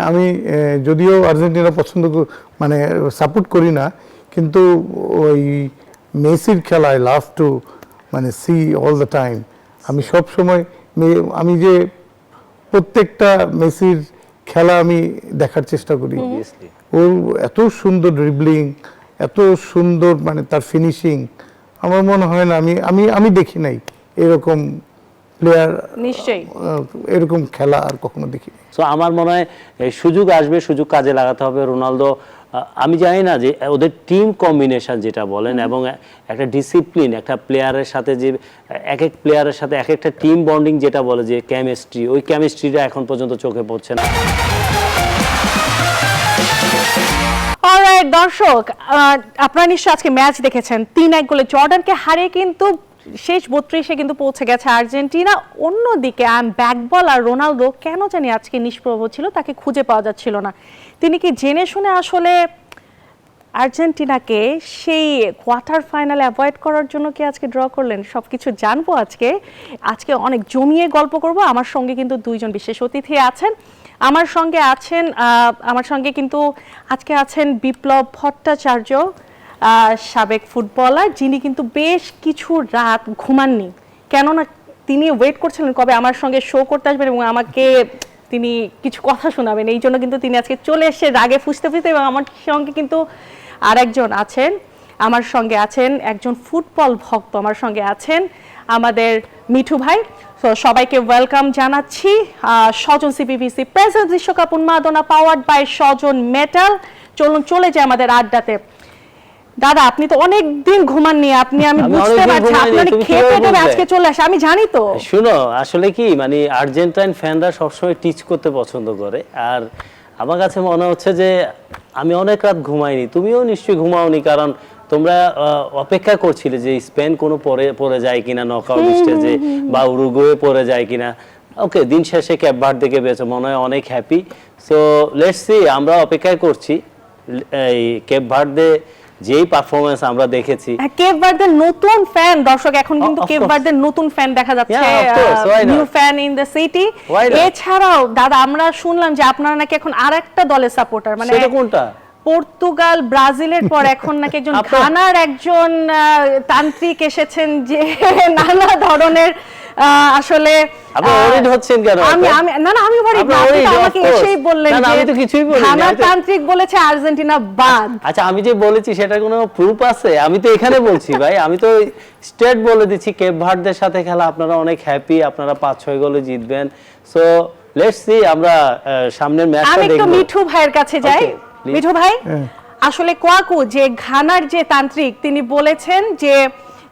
আমি যদিও আর্জেন্টিনা পছন্দ মানে সাপোর্ট করি না, কিন্তু ওই মেসির খেলা আই লাভ টু মানে সি অল দ্য টাইম। আমি সব সময় আমি যে প্রত্যেকটা মেসির খেলা আমি দেখার চেষ্টা করি। ওর এত সুন্দর ড্রিবলিং, এত সুন্দর মানে তার ফিনিশিং, আমার মনে হয় না আমি দেখি নাই এরকম প্লেয়ার, নিশ্চয়ই এরকম খেলা আর কখনো দেখিনি। সো আমার মনে হয় সুযোগ আসবে, সুযোগ কাজে লাগাতে হবে। রোনালদো, আমি জানি না যে ওদের টিম কম্বিনেশন যেটা বলেন এবং একটা ডিসিপ্লিন, একটা প্লেয়ারের সাথে যে এক এক প্লেয়ারের সাথে এক একটা টিম বন্ডিং যেটা বলে যে কেমিস্ট্রি, ওই কেমিস্ট্রিটা এখন পর্যন্ত চোখে পড়ছে না। অলরাইট দর্শক, আপনারা নিশ্চয়ই আজকে ম্যাচ দেখেছেন। 3-1 গোলে জর্ডানকে হারিয়ে কিন্তু শেষ 32-এ কিন্তু পৌঁছে গেছে আর্জেন্টিনা। অন্যদিকে ব্যাকবল আর রোনালদো কেন জানি আজকে নিষ্প্রভ ছিল, তাকে খুঁজে পাওয়া যাচ্ছিল না। তিনি কি জেনে শুনে আসলে আর্জেন্টিনাকে সেই কোয়ার্টার ফাইনালে অ্যাভয়েড করার জন্য কি আজকে ড্র করলেন? সবকিছু জানবো আজকে অনেক জমিয়ে গল্প করব। আমার সঙ্গে কিন্তু দুইজন বিশেষ অতিথি আছেন। আমার সঙ্গে কিন্তু আজকে আছেন বিপ্লব ভট্টাচার্য, সাবেক ফুটবলার, যিনি কিন্তু বেশ কিছু রাত ঘুমাননি, কেননা তিনি ওয়েট করছিলেন কবে আমার সঙ্গে শো করতে আসবেন এবং আমাকে তিনি কিছু কথা শোনাবেন। এই জন্য কিন্তু তিনি আজকে চলে এসে রাগে ফুসতে ফুসতে। এবং আমার সঙ্গে কিন্তু আরেকজন আছেন, আমার সঙ্গে আছেন একজন ফুটবল ভক্ত, আমার সঙ্গে আছেন আমাদের মিঠু ভাই। তো সবাইকে ওয়েলকাম জানাচ্ছি। স্বজন সিপিভিসি প্রেজেন্ট বিশ্বকাপ উন্মাদনা পাওয়ার্ড বাই স্বজন মেটাল। চলুন চলে যায় আমাদের আড্ডাতে। দাদা, আপনি তো অনেক দিন ঘুমাননি, আমি বুঝতে পারছি আপনার খেয়ে পেটে আজকে চলে আসে, আমি জানি তো। শুনো, আসলে কি মানে আর্জেন্টাইন ফ্যানরা সবসময় টিচ করতে পছন্দ করে, আর আমার কাছে মনে হচ্ছে যে আমি অনেক রাত ঘুমাইনি, তুমিও নিশ্চয়ই ঘুমাওনি, কারণ তোমরা অপেক্ষা করছিলে যে স্পেন কোনো পরে যায় কিনা নকআউট স্টেজে, বা উরুগুয়ে পরে যায় কিনা। ওকে, দিন শেষে ক্যাপ ভার্দেকে পেয়েছে, মনে হয় অনেক হ্যাপি। সো লেটস সি, আমরা অপেক্ষায় করছি এই ক্যাপ ভার্দে যেই পারফরম্যান্স আমরা দেখেছি। কেপ ভার্দের নতুন ফ্যান দর্শক, এখন কিন্তু কেপ ভার্দের নতুন ফ্যান দেখা যাচ্ছে, new fan in the city. এছাড়াও দাদা, আমরা শুনলাম যে আপনারা নাকি এখন আরেকটা দলের সাপোর্টার, মানে সেটা কোনটা? পর্তুগাল ব্রাজিলের পর এখন নাকি একজন ঘানার একজন তান্ত্রিক এসেছেন, যে নানা ধরনের আসলে আপনি ওরিড হচ্ছেন কেন? আমি ওরিড না, আপনি আমাকে এসেই বললেন যে আমি তো কিছুই বলিনি। ঘানার তান্ত্রিক বলেছে আর্জেন্টিনা বাদ। আচ্ছা, আমি যে বলেছি সেটা কোনো প্রুফ আছে? আমি তো এখানে বলছি ভাই, আমি তো স্টেট বলে দিচ্ছি কেপ ভার্দের সাথে খেলা আপনারা অনেক হ্যাপি, আপনারা 5-6 গোলে জিতবেন। সো লেটস সি, আমরা সামনের ম্যাচটা দেখব। আমি একটু মিঠু ভাইয়ের কাছে যাই। মিঠু ভাই, আসলে কোয়াকু যে ঘানার যে তান্ত্রিক, তিনি বলেছেন যে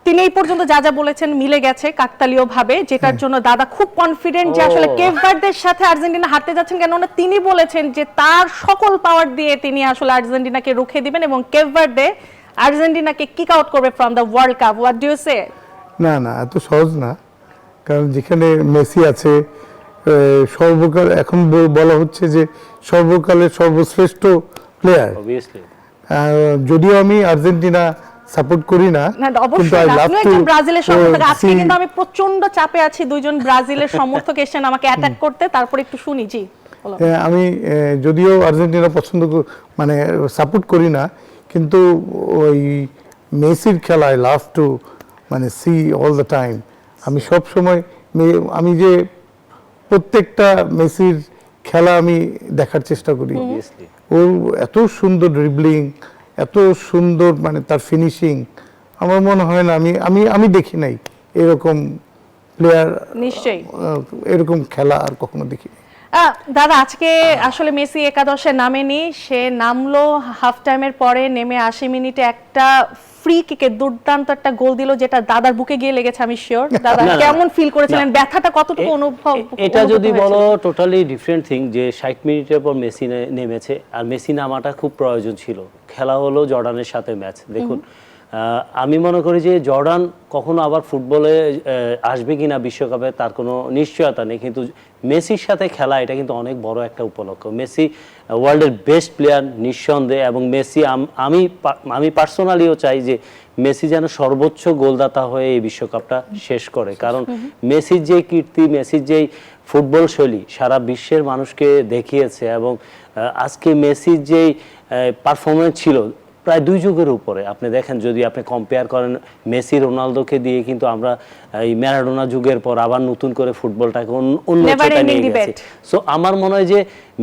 তিনি এই পর্যন্ত যা যা বলেছেন মিলে গেছে কাকতালীয় ভাবে, যেটার জন্য দাদা খুব কনফিডেন্ট যে আসলে কেপ ভার্দের সাথে আর্জেন্টিনা হারতে যাচ্ছেন। কেননা তিনি বলেছেন যে তার সকল পাওয়ার দিয়ে তিনি আসলে আর্জেন্টিনাকে রুখে দিবেন এবং কেপ ভার্দে আর্জেন্টিনাকে কিক আউট করবে from the world cup. What do you say? না, এত সহজ না, কারণ যেখানে মেসি আছে, সর্বকাল এখন বলা হচ্ছে যে সর্বকালের সর্বশ্রেষ্ঠ প্লেয়ার। যদিও আমি আর্জেন্টিনা সাপোর্ট করি না, কিন্তু আই লাভ টু ব্রাজিলের সমর্থক। আজকে কিন্তু আমি প্রচন্ড চাপে আছি, দুইজন ব্রাজিলের সমর্থক এসেছেন আমাকে অ্যাটাক করতে, তারপর একটু শুনি। জি, আমি যদিও আর্জেন্টিনা পছন্দ মানে সাপোর্ট করি না, কিন্তু ওই মেসির খেলা আই লাভ টু মানে সি অল দ্য টাইম। আমি সব সময় আমি যে প্রত্যেকটা মেসির খেলা আমি দেখার চেষ্টা করি। ওর এত সুন্দর ড্রিবলিং, এত সুন্দর মানে তার ফিনিশিং, আমার মনে হয় না আমি দেখি নাই এরকম প্লেয়ার, নিশ্চয়ই এরকম খেলা আর কখনো দেখিনি। দাদা, আজকে আসলে মেসি একাদশে নামেনি, সে নামলো হাফ টাইমের পরে, নেমে 80 মিনিটে একটা ফ্রি কিকে দুর্দান্ত একটা গোল দিল, যেটা দাদার বুকে গিয়ে লেগেছে। আমি শিওর দাদা কেমন ফিল করেছিলেন, ব্যথাটা কতটুকু অনুভব? এটা যদি বলো টোটালি ডিফারেন্ট থিং, যে 60 মিনিটের পর মেসি নেমেছে, আর মেসি নামাটা খুব প্রয়োজন ছিল। খেলা হলো জর্ডানের সাথে ম্যাচ। দেখুন, আমি মনে করি যে জর্ডান কখনো আবার ফুটবলে আসবে কিনা বিশ্বকাপে তার কোনো নিশ্চয়তা নেই, কিন্তু মেসির সাথে খেলা এটা কিন্তু অনেক বড় একটা উপলক্ষ। মেসি ওয়ার্ল্ডের বেস্ট প্লেয়ার নিঃসন্দেহে, এবং মেসি আমি পার্সোনালিও চাই যে মেসি যেন সর্বোচ্চ গোলদাতা হয়ে এই বিশ্বকাপটা শেষ করে, কারণ মেসির যে কীর্তি, মেসির যেই ফুটবল শৈলী সারা বিশ্বের মানুষকে দেখিয়েছে এবং আজকে মেসির যেই পারফরমেন্স ছিল প্রায় 2 যুগের উপরে, আপনি দেখেন যদি আপনি কম্পেয়ার করেন মেসি রোনালদোকে দিয়ে, কিন্তু আমরা এই ম্যারাডোনা যুগের পর আবার নতুন করে ফুটবলটাকে অন্য Never জায়গায় ending নিয়ে গেছে। debate. সো আমার মনে হয় যে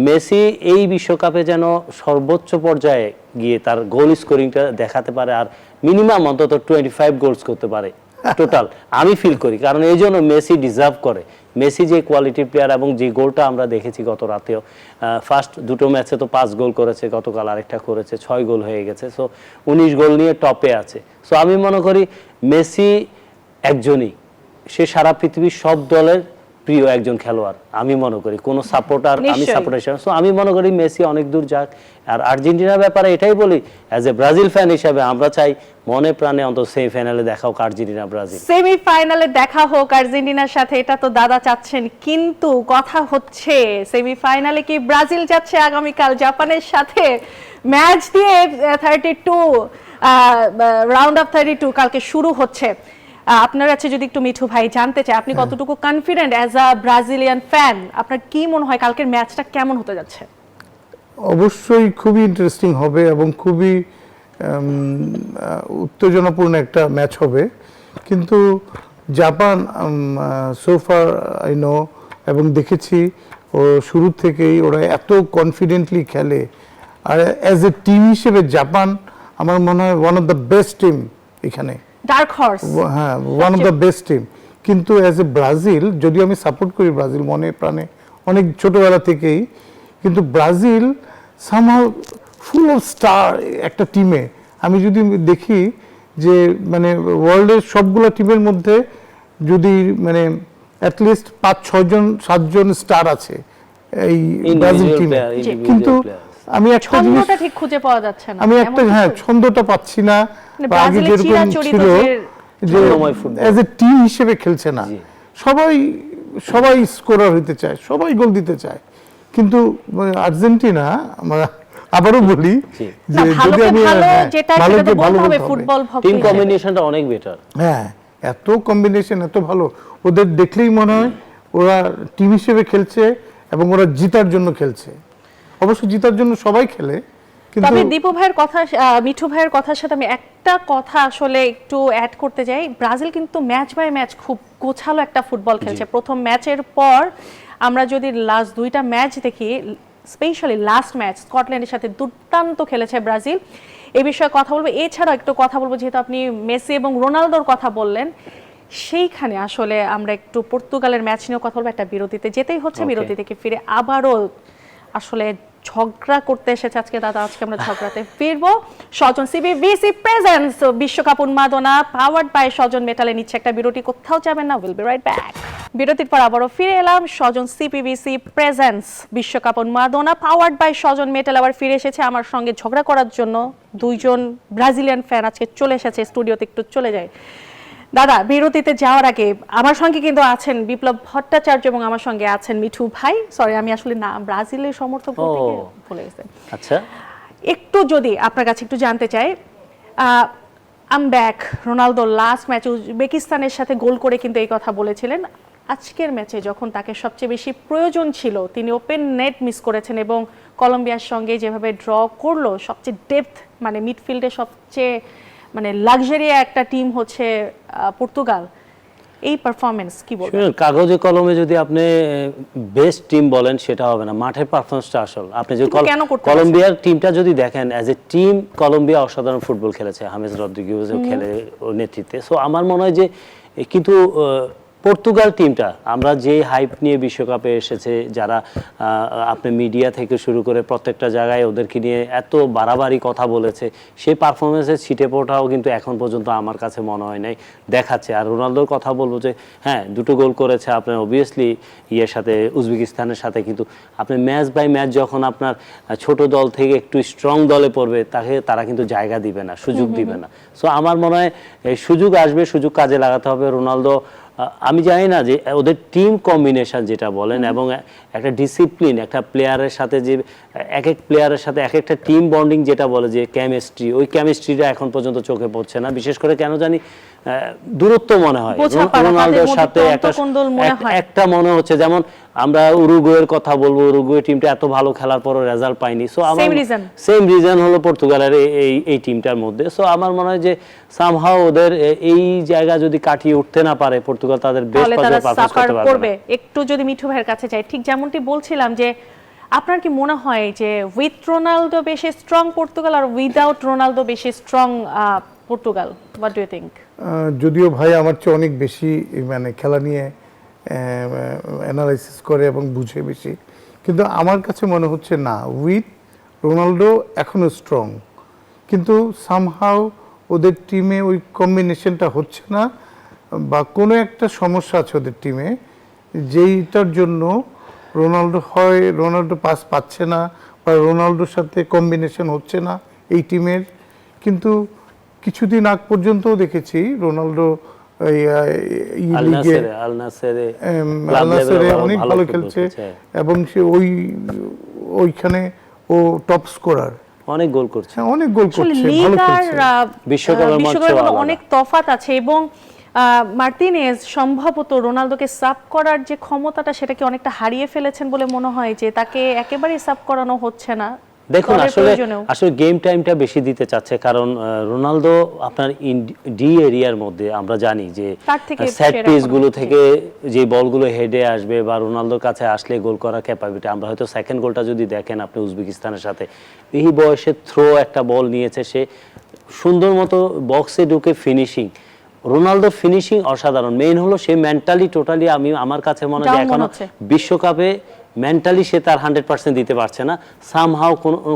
মেসি এই বিশ্বকাপে যেন সর্বোচ্চ পর্যায়ে গিয়ে তার গোল স্কোরিংটা দেখাতে পারে, আর মিনিমাম অন্তত 25 গোলস করতে পারে টোটাল, আমি ফিল করি। কারণ এই জন্য মেসি ডিজার্ভ করে। মেসি যে কোয়ালিটির প্লেয়ার এবং যে গোলটা আমরা দেখেছি গত রাতেও, ফার্স্ট দুটো ম্যাচে তো 5 গোল করেছে, গতকাল আরেকটা করেছে, 6 গোল হয়ে গেছে। সো 19 গোল নিয়ে টপে আছে। সো আমি মনে করি মেসি একজনই, সে সারা পৃথিবীর সব দলের প্রিয় একজন খেলোয়াড় আমি মনে করি, কোনো সাপোর্টার আমি নিশ্চয়ই। সাপোর্টার হিসেবে। সো আমি মনে করি মেসি অনেক দূর যাক। আর আর্জেন্টিনার ব্যাপারে এটাই বলি, অ্যাজ এ ব্রাজিল ফ্যান হিসাবে আমরা চাই মনে প্রাণে অন্তত সেমিফাইনালে দেখা হোক আর্জেন্টিনা ব্রাজিল। সেমিফাইনালে দেখা হোক আর্জেন্টিনার সাথে, এটা তো দাদা চাচ্ছেন, কিন্তু কথা হচ্ছে সেমিফাইনালে কি ব্রাজিল যাচ্ছে আগামীকাল জাপানের সাথে ম্যাচ দিয়ে 32 রাউন্ড অফ 32 কালকে শুরু হচ্ছে। আপনার কাছে যদি একটু মিঠু ভাই জানতে চাই, আপনি কতটুকু confident as a Brazilian fan, আপনার কি মনে হয় কালকের ম্যাচটা কেমন হতে যাচ্ছে? অবশ্যই খুবই ইন্টারেস্টিং হবে এবং খুবই উত্তেজনাপূর্ণ একটা ম্যাচ হবে। কিন্তু জাপান সোফার আই নো এবং দেখেছি ও শুরু থেকেই ওরা এত কনফিডেন্টলি খেলে, আর অ্যাজ এ টিম হিসেবে জাপান আমার মনে হয় one of the best team এখানে। Dark horse. হ্যাঁ, one of the best team. কিন্তু অ্যাজ এ ব্রাজিল, যদিও আমি সাপোর্ট করি ব্রাজিল মনে প্রাণে অনেক ছোটবেলা থেকেই, কিন্তু Brazil somehow full of star একটা টিমে। আমি যদি দেখি যে মানে ওয়ার্ল্ডের সবগুলো টিমের মধ্যে যদি মানে অ্যাটলিস্ট 5-6 জন 7 জন স্টার আছে এই ব্রাজিল Individual টিমে। player, individual কিন্তু players। আমি একটা জিনিস ছন্দটা ঠিক খুঁজে পাওয়া যাচ্ছে না। আমি এমন একটা কিছু? হ্যাঁ ছন্দটা পাচ্ছি না, মানে বা আগে ব্রাজিলের যেরকম চিরাচরিত ছিল যে ছন্দময় ফুটবল। অ্যাজ এ টিম হিসেবে খেলছে না। জি। সবাই স্কোরার হতে চায়, সবাই গোল দিতে চায়, কিন্তু মানে আর্জেন্টিনা আমরা আবারও বলি জি। যে না, ভালোকে যদি আমি ভালো হ্যাঁ, যেটা সেটা ভালোকে তো ভালো বলতে হবে বলতে হবে। ফুটবল ভক্ত টিম হিসেবে। কম্বিনেশনটা অনেক বেটার। হ্যাঁ, এত কম্বিনেশন এত ভালো, ওদের দেখলেই মনে হয় ওরা টিম হিসেবে খেলছে এবং ওরা জিতার জন্য খেলছে। অবশ্য জিতার জন্য সবাই খেলে, কিন্তু তবে দীপু ভাইয়ের কথা, মিঠু ভাইয়ের কথার সাথে আমি একটা কথা আসলে একটু অ্যাড করতে যাই। ব্রাজিল কিন্তু ম্যাচ বাই ম্যাচ খুব গোছালো একটা ফুটবল খেলছে। প্রথম ম্যাচের পর আমরা যদি লাস্ট 2টা ম্যাচ দেখি, স্পেশালি লাস্ট ম্যাচ স্কটল্যান্ডের সাথে দুর্দান্ত খেলেছে ব্রাজিল। এই বিষয়ে কথা বলবো। এছাড়াও একটু কথা বলবো, যেহেতু আপনি মেসি এবং রোনালদোর কথা বললেন, সেইখানে আসলে আমরা একটু পর্তুগালের ম্যাচ নিয়েও কথা বলবো। একটা বিরতিতে যেতেই হচ্ছে, Okay. বিরতি থেকে ফিরে আবারও আসলে ঝগড়া করতে এসেছে আজকে দাদা। আজকে আমরা ঝগড়াতে ফিরবো। স্বজন সিবিবিসি প্রেজেন্স বিশ্বকাপ উন্মাদনা পাওয়ার্ড বাই স্বজন মেটালে নিচ্ছে একটা বিরতি, কোথাও যাবেন না, উইল বি রাইট ব্যাক। বিরতির পর আবারও ফিরে এলাম। স্বজন সিপিবিসি প্রেজেন্স বিশ্বকাপ উন্মাদনা পাওয়ার্ড বাই স্বজন মেটাল আবার ফিরে এসেছে আমার সঙ্গে ঝগড়া করার জন্য। 2 জন ব্রাজিলিয়ান ফ্যান আজকে চলে এসেছে স্টুডিওতে, একটু চলে যায়। দাদা, বিরতিতে যাওয়ার আগে আমার সঙ্গে কিন্তু আছেন বিপ্লব ভট্টাচার্য এবং আমার সঙ্গে আছেন মিঠু ভাই। সরি, আমি আসলে না ব্রাজিলের সমর্থক বলতে গিয়ে ভুলে গেছি। আচ্ছা, একটু যদি আপনার কাছে একটু জানতে চাই, আম ব্যাক, রোনালদো লাস্ট ম্যাচে উজবেকিস্তানের সাথে গোল করে কিন্তু এই কথা বলেছিলেন। আজকের ম্যাচে যখন তাকে সবচেয়ে বেশি প্রয়োজন ছিল, তিনি ওপেন নেট মিস করেছেন এবং কলম্বিয়ার সঙ্গে যেভাবে ড্র করলো, সবচেয়ে ডেপথ মানে মিডফিল্ডে সবচেয়ে মানে লাক্সারি একটা টিম হচ্ছে পর্তুগাল। এই পারফরমেন্স কি বলবেন? শুনুন, কাগজে কলমে যদি আপনি বেস্ট টিম বলেন সেটা হবে না, মাঠের পারফরমেন্সটা আসল। আপনি যদি কিন্তু কেন করতে কলম্বিয়ার টিমটা যদি দেখেন, অ্যাজ এ টিম কলম্বিয়া অসাধারণ ফুটবল খেলেছে, হামেস রদ্রিগেজও খেলে ওর নেতৃত্বে। সো আমার মনে হয় যে কিন্তু পর্তুগাল টিমটা আমরা যে হাইপ নিয়ে বিশ্বকাপে এসেছে, যারা আপনি মিডিয়া থেকে শুরু করে প্রত্যেকটা জায়গায় ওদেরকে নিয়ে এত বাড়াবাড়ি কথা বলেছে, সেই পারফরমেন্সের ছিটে পোটাও কিন্তু এখন পর্যন্ত আমার কাছে মনে হয় নাই দেখাচ্ছে। আর রোনালদোর কথা বলবো যে হ্যাঁ, 2টো গোল করেছে আপনার অবভিয়াসলি ইয়ের সাথে, উজবেকিস্তানের সাথে, কিন্তু আপনি ম্যাচ বাই ম্যাচ যখন আপনার ছোট দল থেকে একটু স্ট্রং দলে পড়বে, তারা কিন্তু জায়গা দিবে না, সুযোগ দিবে না। সো আমার মনে হয় সুযোগ আসবে, সুযোগ কাজে লাগাতে হবে। রোনালদো, আমি জানি না যে ওদের টিম কম্বিনেশন যেটা বলেন এবং একটা ডিসিপ্লিন, একটা প্লেয়ারের সাথে যে এক প্লেয়ারের সাথে এক একটা টিম বন্ডিং যেটা বলে যে কেমিস্ট্রি, ওই কেমিস্ট্রিটা এখন পর্যন্ত চোখে পড়ছে না। বিশেষ করে কেন জানি দূরত্ব মনে হয় বোঝাপড়া, তাদের রোনালদোর মধ্যে সাথে একটু একটা অন্তর্কোন্দল মনে হয়। একটা মনে হচ্ছে, যেমন আমরা উরুগুয়ের কথা বলবো, উরুগুয়ে টিমটা এত ভালো খেলার পরও রেজাল্ট পায়নি, সো আমার Same reason. সেম রিজন হলো পর্তুগালের এই টিমটার মধ্যে। সো আমার মনে হয় যে সামহাও ওদের এই জায়গা যদি কাটিয়ে উঠতে না পারে পর্তুগাল, তাদের বেস্ট তাহলে তারা পর্যায়ে পারফরম্যান্স সাফার করতে পারবে করবে। না। একটু যদি মিঠু ভাইয়ের কাছে যাই, ঠিক যেমনটি বলছিলাম যে আপনার কি মনে হয় যে উইথ রোনালদো বেশি স্ট্রং পর্তুগাল আর উইদাউট রোনালদো বেশি strong Portugal? What do you think? যদিও ভাই আমার চেয়ে অনেক বেশি মানে খেলা নিয়ে অ্যানালাইসিস করে এবং বুঝে বেশি, কিন্তু আমার কাছে মনে হচ্ছে না, উইথ রোনালদো এখনো স্ট্রং, কিন্তু সামহাও ওদের টিমে ওই কম্বিনেশনটা হচ্ছে না, বা কোনো একটা সমস্যা আছে ওদের টিমে, যেইটার জন্য রোনালদো পাস পাচ্ছে না, বা রোনালদোর সাথে কম্বিনেশন হচ্ছে না এই টিমের। কিন্তু কিছুদিন আগ পর্যন্তও দেখেছি রোনালদো আল লিগে নাসেরে আল নাসেরে অনেক ভালো খেলছে, এবং সে ওইখানে ও টপ স্কোরার, অনেক গোল করছে। অনেক গোল করছে, লিগ ভালো আর খেলছে। বিশ্বকাপের মধ্যে বিশ্বকাপের মধ্যে আলাদা। অনেক তফাৎ আছে, এবং মার্টিনেজ সম্ভবত রোনালদোকে সাব করার যে ক্ষমতাটা সেটা কি অনেকটা হারিয়ে ফেলেছেন বলে মনে হয়, যে তাকে একেবারেই সাব করানো হচ্ছে না। দেখুন দলের আসলে প্রয়োজনেও। গেম টাইমটা বেশি দিতে চাচ্ছে, কারণ রোনালদো আপনার ডি এরিয়ার মধ্যে আমরা জানি যে তার থেকে সেট সেরা পিস কোনো গুলো জি। থেকে যে বলগুলো হেডে আসবে বা রোনালদোর কাছে আসলে গোল করার ক্যাপাবিলিটি, আমরা হয়তো সেকেন্ড গোলটা যদি দেখেন আপনি উজবেকিস্তানের সাথে, এই বয়সে থ্রো একটা বল নিয়েছে, সে সুন্দর মতো বক্সে ঢুকে ফিনিশিং, রোনালদো ফিনিশিং অসাধারণ। মেইন হলো সে মেন্টালি টোটালি, আমার কাছে মনে হয় Down যে মনে এখনো হচ্ছে। বিশ্বকাপে মেন্টালি সে তার 100% দিতে পারছে না সামহাও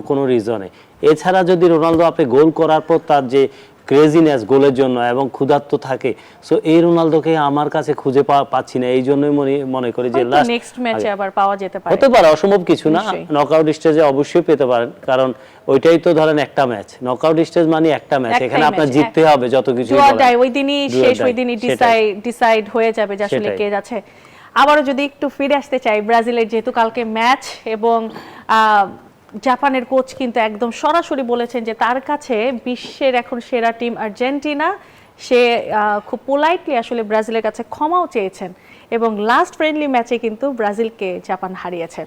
কোনো রিজনে। এছাড়া যদি রোনালদো আপনি গোল করার পর তার যে ক্রেজিনেস গোলের জন্য এবং ক্ষুধার্ত থাকে, সো এই রোনালদোকে আমার কাছে খুঁজে পাচ্ছি না। এই জন্যই মনে করি যে লাস্ট নেক্সট ম্যাচে আবার পাওয়া যেতে পারে। হতে পারে, অসম্ভব কিছু না, নিশ্চয়ই। নকআউট স্টেজে অবশ্যই পেতে পারেন, কারণ ওইটাই তো ধরেন একটা ম্যাচ, নকআউট স্টেজ মানে একটা ম্যাচ, একটাই এখানে আপনার match, জিততে হবে যত কিছু Do or die, ওই দিনই শেষ, ওই দিনই ডিসাইড হয়ে যাবে যে আসলে সেটাই। কে যাচ্ছে। আবারও যদি একটু ফিরে আসতে চাই ব্রাজিলের, যেহেতু কালকে ম্যাচ, এবং জাপানের কোচ কিন্তু একদম সরাসরি বলেছেন যে তার কাছে বিশ্বের এখন সেরা টিম আর্জেন্টিনা। সে খুব পোলাইটলি আসলে ব্রাজিলের কাছে ক্ষমাও চেয়েছেন, এবং লাস্ট ফ্রেন্ডলি ম্যাচে কিন্তু ব্রাজিলকে জাপান হারিয়েছে।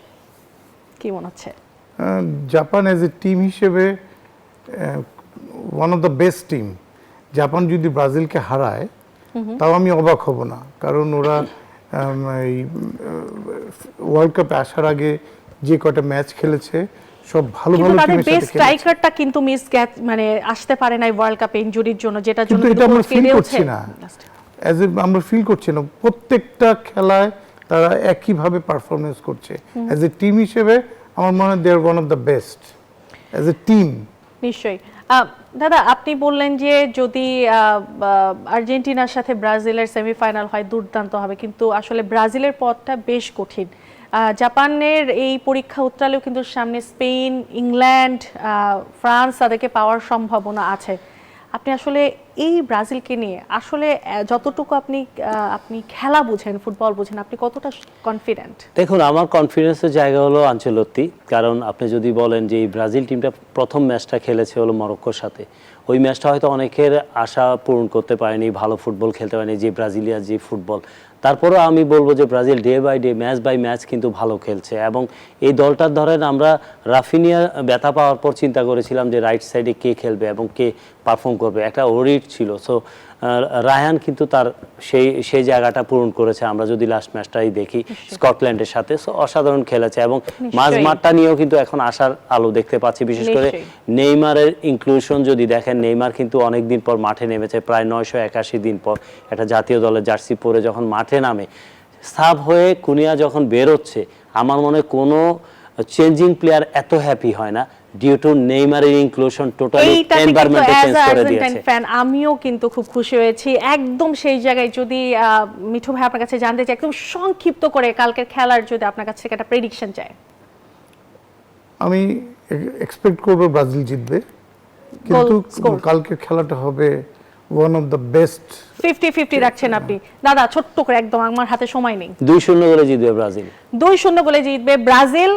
কি মনে হচ্ছে? জাপান এজ এ টিম হিসেবে one of the best team. Japan যদি ব্রাজিলকে হারায় তাও আমি অবাক হব না, কারণ ওরা এই ওয়ার্ল্ড কাপে আসার আগে যে কটা ম্যাচ খেলেছে সব ভালো কিন্তু ভালো তাদের টিমের সাথে বেস্ট খেলেছে। স্ট্রাইকারটা কিন্তু মানে আসতে পারে নাই ওয়ার্ল্ড কাপে ইনজুরির জন্য, যেটার জন্য কিন্তু এটা আমরা ফিল কেঁদেওছে। করছি না, আমরা ফিল করছি না। প্রত্যেকটা খেলায় তারা একইভাবে পারফরমেন্স করছে। অ্যাজ এ টিম হিসেবে আমার মনে হয় they are one of the best as a team. নিশ্চয়ই। দাদা, আপনি বললেন যে যদি আর্জেন্টিনার সাথে ব্রাজিলের সেমিফাইনাল হয় দুর্দান্ত হবে, কিন্তু আসলে ব্রাজিলের পথটা বেশ কঠিন। জাপানের এই পরীক্ষা উত্তরালেও কিন্তু সামনে স্পেন, ইংল্যান্ড, ফ্রান্স তাদেরকে পাওয়ার সম্ভাবনা আছে। আপনি আসলে এই ব্রাজিলকে নিয়ে আসলে যতটুকু আপনি খেলা বুঝেন, ফুটবল বুঝেন, আপনি কতটা কনফিডেন্ট? দেখুন, আমার কনফিডেন্সের জায়গা হলো আনচেলত্তি, কারণ আপনি যদি বলেন যে এই ব্রাজিল টিমটা প্রথম ম্যাচটা খেলেছে হলো মরক্কোর সাথে, ওই ম্যাচটা হয়তো অনেকের আশা পূরণ করতে পারেনি, ভালো ফুটবল খেলতে পারেনি, যে ব্রাজিলিয়ার যে ফুটবল। তারপরেও আমি বলবো যে Brazil day by day, match by match কিন্তু ভালো খেলছে, এবং এই দলটার ধরেন আমরা রাফিনিয়া ব্যথা পাওয়ার পর চিন্তা করেছিলাম যে রাইট সাইডে কে খেলবে এবং কে পারফর্ম করবে, একটা ওরিট ছিল। সো রায়ান কিন্তু তার সেই জায়গাটা পূরণ করেছে। আমরা যদি লাস্ট ম্যাচটাই দেখি স্কটল্যান্ডের সাথে, সো অসাধারণ খেলেছে, এবং মাঝমাঠটা নিয়েও কিন্তু এখন আশার আলো দেখতে পাচ্ছি। বিশেষ করে নেইমারের ইনক্লুশন যদি দেখেন, নেইমার কিন্তু অনেকদিন পর মাঠে নেমেছে, প্রায় 981 দিন পর একটা জাতীয় দলের জার্সি পরে যখন মাঠে নামে, সাব হয়ে কুনিয়া যখন বেরোচ্ছে, আমার মনে হয় কোনো চেঞ্জিং প্লেয়ার এত হ্যাপি হয় না ডিউ টু নেইমারের ইনক্লুশন, টোটালি এনভায়রনমেন্ট চেঞ্জ করে দিয়েছে। ফ্যান আমিও কিন্তু খুব খুশি হয়েছি একদম সেই জায়গায়। যদি মিঠু ভাই আপনার কাছে জানতে চাই একদম সংক্ষিপ্ত করে কালকের খেলার যদি আপনার কাছ থেকে একটা প্রেডিকশন চাই। আমি এক্সপেক্ট করব ব্রাজিল জিতবে, কিন্তু কালকের খেলাটা হবে ওয়ান অফ দ্য বেস্ট। 50-50 রাখছেন আপনি। দাদা ছোট্ট করে একদম, আমার হাতে সময় নেই। 2-0 করে জিতবে ব্রাজিল। 2-0 গোলে জিতবে ব্রাজিল।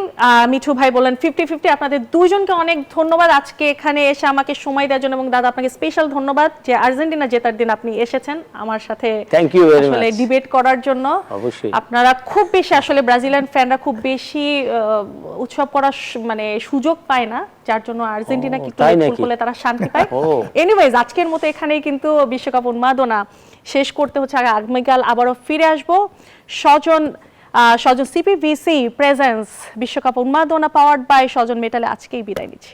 মিঠু ভাই বলেন 50-50। আপনাদের দুইজনকে অনেক ধন্যবাদ আজকে এখানে এসে আমাকে সময় দেওয়ার জন্য, এবং দাদা আপনাকে স্পেশাল ধন্যবাদ যে আর্জেন্টিনা জেতার দিন আপনি এসেছেন আমার সাথে থ্যাংক ইউ ভেরি আসলে মাচ। ডিবেট করার জন্য। অবশ্যই। আপনারা খুব বেশি আসলে ব্রাজিলিয়ান ফ্যানরা খুব বেশি উৎসব করার মানে সুযোগ পায় না, যার জন্য আর্জেন্টিনা কিন্তু তাই গোল নাকি? করলে তারা শান্তি পায়। ও। এনিওয়েজ আজকের মতো এখানেই কিন্তু বিশ্বকাপ উন্মাদনা শেষ করতে হচ্ছে। আগামীকাল আবারও ফিরে আসবো। স্বজন সিপিভিসি প্রেজেন্স বিশ্বকাপ উন্মাদনা পাওয়ার্ড বাই স্বজন মেটালে আজকেই বিদায় নিচ্ছি।